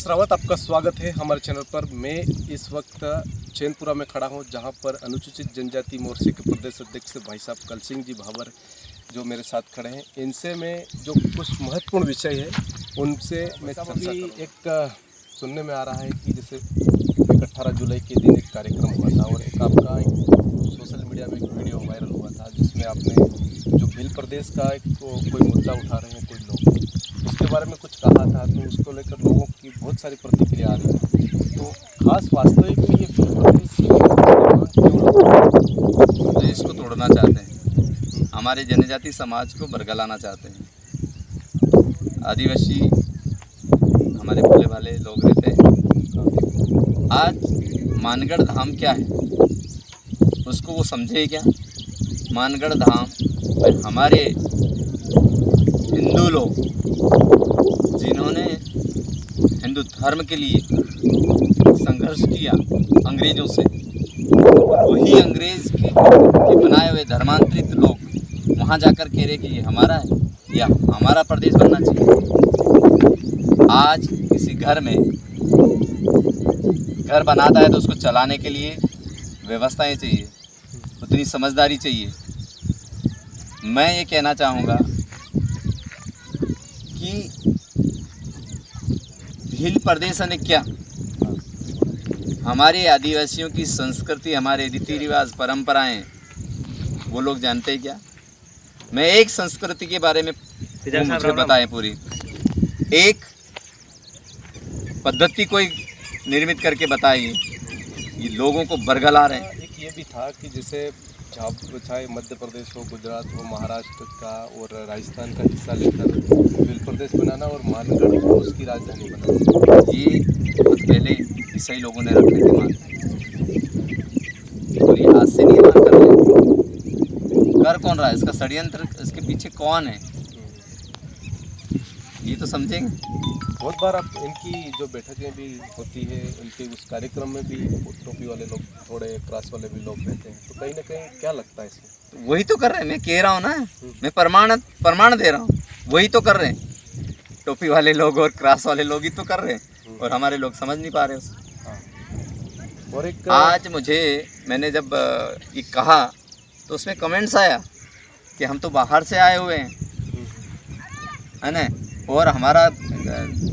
रावत, आपका स्वागत है हमारे चैनल पर। मैं इस वक्त चैनपुरा में खड़ा हूं, जहां पर अनुसूचित जनजाति मोर्चे के प्रदेश अध्यक्ष भाई साहब कल सिंह जी भावर जो मेरे साथ खड़े हैं, इनसे मैं जो कुछ महत्वपूर्ण विषय है उनसे मैं चर्चा करूं। एक सुनने में आ रहा है कि जैसे 18 जुलाई के दिन एक कार्यक्रम हुआ था और एक आपका एक सोशल मीडिया में एक वीडियो वायरल हुआ था, जिसमें आपने जो भील प्रदेश का एक कोई मुद्दा उठा रहे हैं कोई लोग, उसके बारे में कुछ कहा था। तो उसको लेकर लोगों की बहुत सारी प्रतिक्रिया आ रही है। तो खास वास्तविक में ये भील प्रदेश देश को तोड़ना चाहते हैं, हमारे जनजाति समाज को बरगलाना चाहते हैं। आदिवासी हमारे भोले भाले लोग रहते हैं। आज मानगढ़ धाम क्या है उसको वो समझे क्या? मानगढ़ धाम हमारे हिंदू लोग जिन्होंने हिंदू धर्म के लिए संघर्ष किया अंग्रेज़ों से, वही अंग्रेज़ के बनाए हुए धर्मांतरित लोग वहाँ जाकर कह रहे कि ये हमारा है या हमारा प्रदेश बनना चाहिए। आज किसी घर में घर बनाता है तो उसको चलाने के लिए व्यवस्थाएं चाहिए, उतनी समझदारी चाहिए। मैं ये कहना चाहूँगा कि भील प्रदेश ने क्या हमारे आदिवासियों की संस्कृति, हमारे रीति रिवाज, परंपराएं वो लोग जानते हैं क्या? मैं एक संस्कृति के बारे में मुझे बताएं, पूरी एक पद्धति कोई निर्मित करके बताइए। ये लोगों को बरगला रहे हैं। एक ये भी था कि जैसे चाहे मध्य प्रदेश हो, गुजरात हो, महाराष्ट्र का और राजस्थान का हिस्सा लेकर भील प्रदेश बनाना और मानगढ़ को उसकी राजधानी बनाना, ये बहुत पहले ईसाई लोगों ने रखे थे मान, और ये आज से नहीं मान कर रहे। कर कौन रहा है इसका षड्यंत्र? इसके पीछे कौन है ये तो समझेंगे। बहुत बार आप इनकी जो बैठकें भी होती है, उनके उस कार्यक्रम में भी टोपी वाले लोग, थोड़े क्रॉस वाले भी लोग रहते हैं, तो कहीं ना कहीं क्या लगता है इसमें? तो वही तो कर रहे हैं, मैं कह रहा हूँ ना, मैं प्रमाण दे रहा हूँ। वही तो कर रहे हैं, टोपी वाले लोग और क्रॉस वाले लोग ही तो कर रहे हैं, और हमारे लोग समझ नहीं पा रहे उसको। हाँ। और एक आज मैंने जब ये कहा तो उसमें कमेंट्स आया कि हम तो बाहर से आए हुए हैं, है ना, और हमारा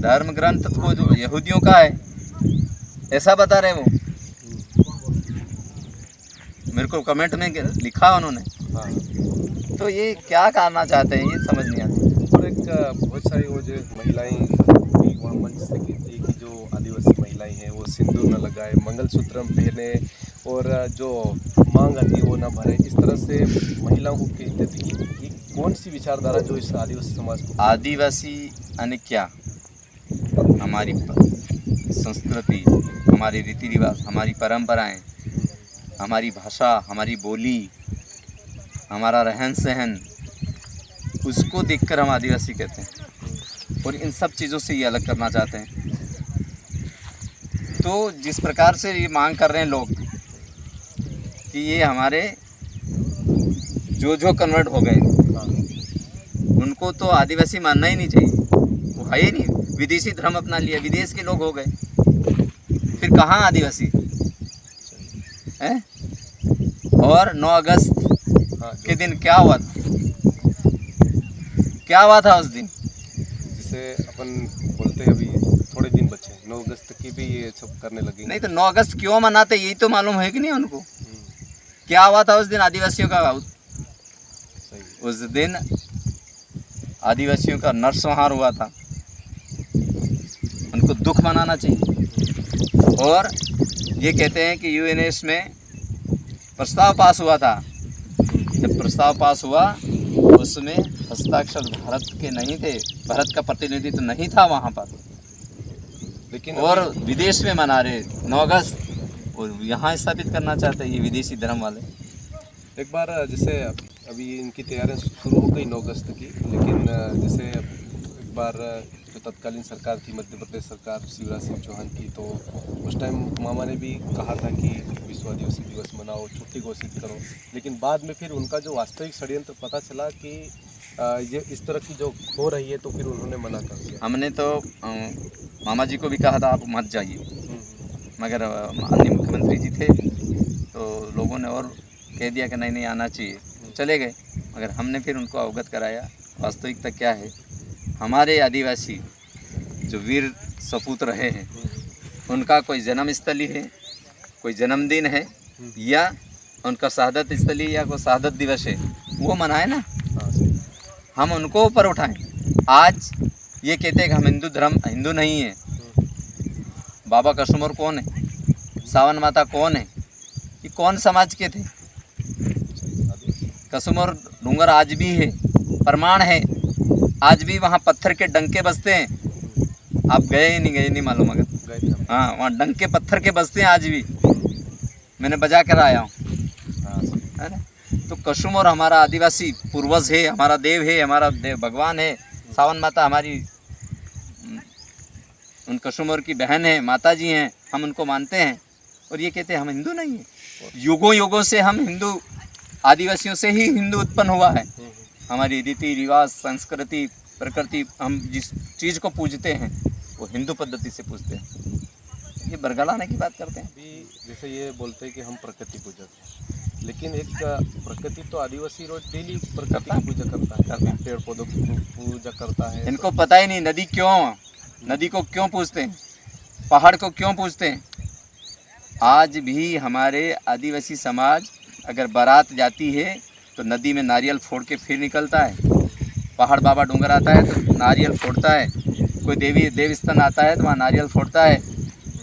धर्म ग्रंथ को जो यहूदियों का है ऐसा बता रहे वो। मेरे को कमेंट में लिखा उन्होंने। हाँ। तो ये क्या करना चाहते हैं ये समझ नहीं आता। और एक बहुत सारी वो जो महिलाएं भी वहाँ मंच से कहती है कि जो आदिवासी महिलाएं हैं वो सिंदूर न लगाए, मंगलसूत्र पहने और जो मांग आती है वो ना भरे, इस तरह से महिलाओं को कहते थे कि ये कौन सी विचारधारा जो इस आदिवासी समाज को? आदिवासी यानी क्या? हमारी संस्कृति, हमारी रीति रिवाज, हमारी परंपराएं, हमारी भाषा, हमारी बोली, हमारा रहन सहन, उसको देखकर हम आदिवासी कहते हैं, और इन सब चीज़ों से ये अलग करना चाहते हैं। तो जिस प्रकार से ये मांग कर रहे हैं लोग कि ये हमारे जो कन्वर्ट हो गए, उनको तो आदिवासी मानना ही नहीं चाहिए, वो है ही नहीं। विदेशी धर्म अपना लिया, विदेश के लोग हो गए, फिर कहाँ आदिवासी है? और 9 अगस्त के दिन क्या हुआ था? क्या हुआ था उस दिन? जिसे अपन बोलते हैं अभी थोड़े दिन बचे, 9 अगस्त की भी ये सब करने लगे। नहीं तो 9 अगस्त क्यों मनाते यही तो मालूम है कि नहीं उनको? क्या हुआ था उस दिन आदिवासियों का? उस दिन आदिवासियों का नरसंहार हुआ था, उनको दुख मनाना चाहिए। और ये कहते हैं कि यूएनएस में प्रस्ताव पास हुआ था। जब प्रस्ताव पास हुआ उसमें हस्ताक्षर भारत के नहीं थे, भारत का प्रतिनिधित्व तो नहीं था वहाँ पर, लेकिन और विदेश में मना रहे 9 अगस्त, और यहाँ स्थापित करना चाहते हैं ये विदेशी धर्म वाले। एक बार जैसे अभी इनकी तैयारियां शुरू हो गई 9 अगस्त की, लेकिन जैसे एक बार जो तत्कालीन सरकार थी, मध्य प्रदेश सरकार शिवराज सिंह चौहान की, तो उस टाइम मामा ने भी कहा था कि विश्व आदिवासी दिवस मनाओ, छुट्टी घोषित करो। लेकिन बाद में फिर उनका जो वास्तविक षड्यंत्र पता चला कि ये इस तरह की जो हो रही है तो फिर उन्होंने मना कर दिया? हमने तो मामा जी को भी कहा था आप मत जाइए, मगर माननीय मुख्यमंत्री जी थे तो लोगों ने और कह दिया कि नहीं नहीं आना चाहिए, चले गए। मगर हमने फिर उनको अवगत कराया वास्तविकता क्या है। हमारे आदिवासी जो वीर सपूत रहे हैं उनका कोई जन्म स्थली है, कोई जन्मदिन है या उनका शहादत स्थली या कोई शहादत दिवस है, वो मनाए ना, हाँ सही। हम उनको ऊपर उठाएं। आज ये कहते हैं कि हम हिंदू नहीं है। बाबा कसुमर कौन है, सावन माता कौन है, ये कौन समाज के थे? कसुमर डूंगर आज भी है, प्रमाण है, आज भी वहाँ पत्थर के डंके बजते हैं। आप गए नहीं मालूम, मगर गए थे हम। हाँ, वहाँ डंके पत्थर के बजते हैं आज भी, मैंने बजा कर आया हूँ, हाँ सही। है ना। तो कसुमर हमारा आदिवासी पूर्वज है, हमारा देव है, हमारा देव भगवान है। सावन माता हमारी उन कसुमर की बहन है, माता जी हैं, हम उनको मानते हैं। और ये कहते हैं हम हिंदू नहीं है। युगों युगों से हम हिंदू, आदिवासियों से ही हिंदू उत्पन्न हुआ है। हमारी रीति रिवाज, संस्कृति, प्रकृति, हम जिस चीज़ को पूजते हैं वो हिंदू पद्धति से पूजते हैं। ये बरगलाने की बात करते हैं। अभी जैसे ये बोलते हैं कि हम प्रकृति पूजक हैं, लेकिन एक प्रकृति तो आदिवासी रोज डेली प्रकृति की पूजा करता है, पेड़ पौधों की पूजा करता है। इनको पता ही नहीं नदी को क्यों पूजते हैं, पहाड़ को क्यों पूजते हैं। आज भी हमारे आदिवासी समाज अगर बारात जाती है तो नदी में नारियल फोड़ के फिर निकलता है। पहाड़ बाबा डूंगर आता है तो नारियल फोड़ता है, कोई देव स्थान आता है तो वहाँ नारियल फोड़ता है,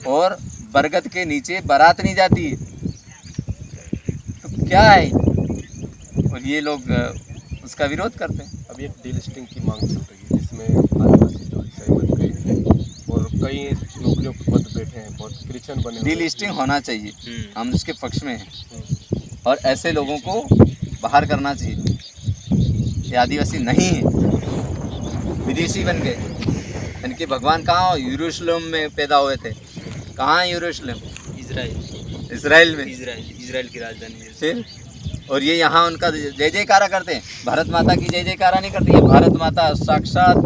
और बरगद के नीचे बारात नहीं जाती है। तो क्या है, और ये लोग उसका विरोध करते हैं। अभी एक डीलिस्टिंग की मांग चल रही है जिसमें आदिवासी जो ईसाई बन गए हैं और कई नौकरियों पर पद बैठे हैं, बहुत क्रिश्चियन बने हुए हैं। डीलिस्टिंग होना चाहिए, हम उसके पक्ष में हैं, और ऐसे लोगों को बाहर करना चाहिए। ये आदिवासी नहीं है, विदेशी बन गए। इनके भगवान कहाँ, यरूशलेम में पैदा हुए थे। कहाँ है यरूशलेम? इसराइल में, इजराइल की राजधानी है। फिर और ये यहाँ उनका जय जयकारा करते हैं। भारत माता की जय जयकारा नहीं करती है। भारत माता साक्षात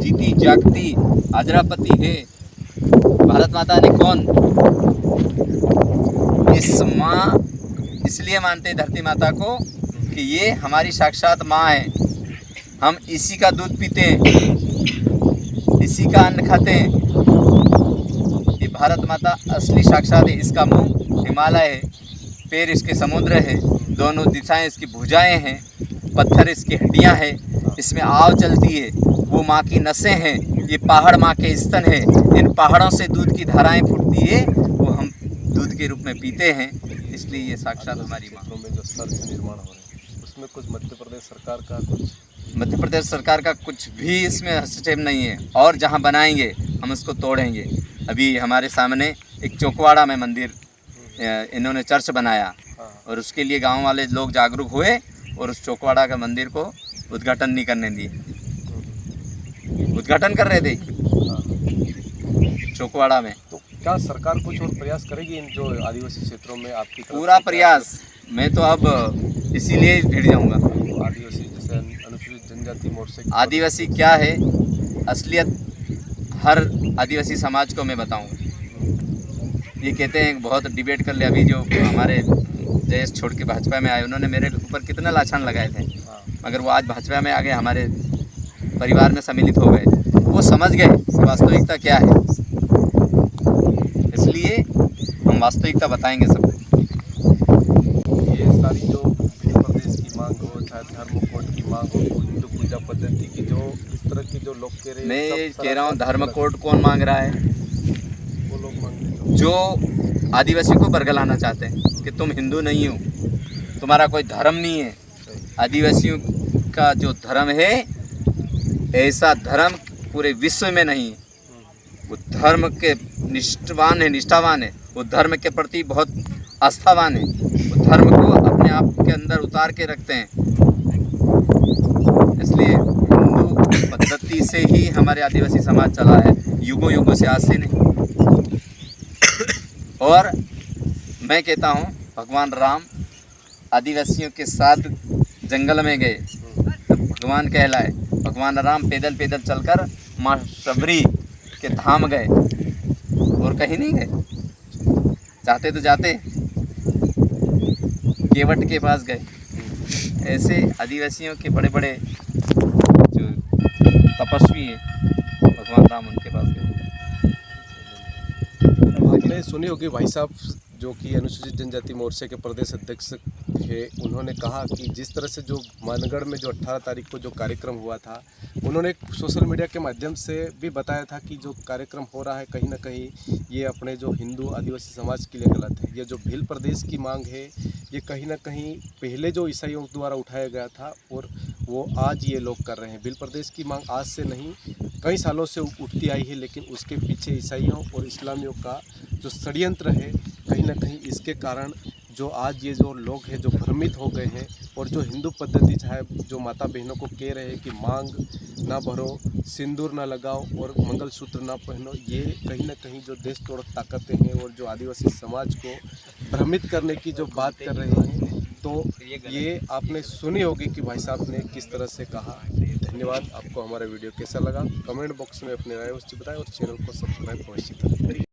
जीती जागती हाजरापति है। भारत माता ने कौन, इस माँ इसलिए मानते हैं धरती माता को कि ये हमारी साक्षात माँ है। हम इसी का दूध पीते हैं, इसी का अन्न खाते हैं। ये भारत माता असली साक्षात है। इसका मुंह हिमालय है, पैर इसके समुद्र है, दोनों दिशाएं इसकी भुजाएं हैं, पत्थर इसकी हड्डियां हैं, इसमें आव चलती है, वो माँ की नसें हैं, ये पहाड़ माँ के स्तन है। इन पहाड़ों से दूध की धाराएं फूटती है, वो हम दूध के रूप में पीते हैं। इसलिए ये साक्षात हमारी माँ। में जो सर्च निर्माण हो रहे हैं उसमें कुछ मध्य प्रदेश सरकार का मध्य प्रदेश सरकार का कुछ भी इसमें हस्तक्षेप नहीं है, और जहाँ बनाएंगे हम उसको तोड़ेंगे। अभी हमारे सामने एक चौकवाड़ा में मंदिर, इन्होंने चर्च बनाया, और उसके लिए गांव वाले लोग जागरूक हुए और उस चौकवाड़ा का मंदिर को उद्घाटन नहीं करने दिए। उद्घाटन कर रहे थे चौकवाड़ा में। तो क्या सरकार कुछ और प्रयास करेगी इन जो आदिवासी क्षेत्रों में आपकी तरफ पूरा से? प्रयास। मैं तो अब इसीलिए भिड़ जाऊंगा। आदिवासी जैसे अनुसूचित जनजाति मोर्चे आदिवासी क्या है, असलियत हर आदिवासी समाज को मैं बताऊंगा। ये कहते हैं बहुत डिबेट कर ले। अभी जो हमारे जयेश छोड़ के भाजपा में आए, उन्होंने मेरे ऊपर कितने लाछन लगाए थे, मगर वो आज भाजपा में आ गए, हमारे परिवार में सम्मिलित हो गए। वो समझ गए कि वास्तविकता क्या है। इसलिए हम वास्तविकता बताएंगे सबको। ये सारी जो मध्य प्रदेश की मांग हो, चाहे धर्म कोड की मांग हो, हिंदू पूजा पद्धति की जो इस तरह की जो लोग कह रहे हैं, मैं सब कह रहा हूँ सरासर धर्म गलत कोड कौन मांग रहा है? वो लोग मांग रहे हैं। जो आदिवासी को बरगलाना चाहते हैं कि तुम हिंदू नहीं हो, तुम्हारा कोई धर्म नहीं है। आदिवासियों का जो धर्म है, ऐसा धर्म पूरे विश्व में नहीं है। वो धर्म के निष्ठावान है, वो धर्म के प्रति बहुत आस्थावान है, वो धर्म को अपने आप के अंदर उतार के रखते हैं। इसलिए हिंदू पद्धति से ही हमारे आदिवासी समाज चला है, युगों युगों से, आज से नहीं। और मैं कहता हूँ भगवान राम आदिवासियों के साथ जंगल में गए, तो भगवान कहलाए। भगवान राम पैदल पैदल चलकर माँ शबरी के धाम गए और कहीं नहीं गए। जाते तो जाते केवट के पास गए। ऐसे आदिवासियों के बड़े बड़े जो तपस्वी है भगवान राम उनके पास गए। आपने सुनी होगी भाई साहब जो कि अनुसूचित जनजाति मोर्चे के प्रदेश अध्यक्ष थे, उन्होंने कहा कि जिस तरह से जो मानगढ़ में जो 18 तारीख को जो कार्यक्रम हुआ था, उन्होंने सोशल मीडिया के माध्यम से भी बताया था कि जो कार्यक्रम हो रहा है कहीं ना कहीं ये अपने जो हिंदू आदिवासी समाज के लिए गलत है। ये जो भील प्रदेश की मांग है ये कहीं ना कहीं पहले जो ईसाइयों द्वारा उठाया गया था और वो आज ये लोग कर रहे हैं। भील प्रदेश की मांग आज से नहीं कई सालों से उठती आई है, लेकिन उसके पीछे ईसाइयों और इस्लामियों का जो षड्यंत्र है कहीं ना कहीं इसके कारण जो आज ये जो लोग हैं जो भ्रमित हो गए हैं और जो हिंदू पद्धति चाहे जो माता बहनों को कह रहे हैं कि मांग ना भरो, सिंदूर ना लगाओ और मंगलसूत्र ना पहनो, ये कहीं ना कहीं जो देश तोड़ ताकतें हैं और जो आदिवासी समाज को भ्रमित करने की जो बात कर रहे हैं, तो ये आपने सुनी होगी कि भाई साहब ने किस तरह से कहा। धन्यवाद। आपको हमारा वीडियो कैसा लगा कमेंट बॉक्स में अपने राय अवश्य बताएं और चैनल को सब्सक्राइब अवश्य करें।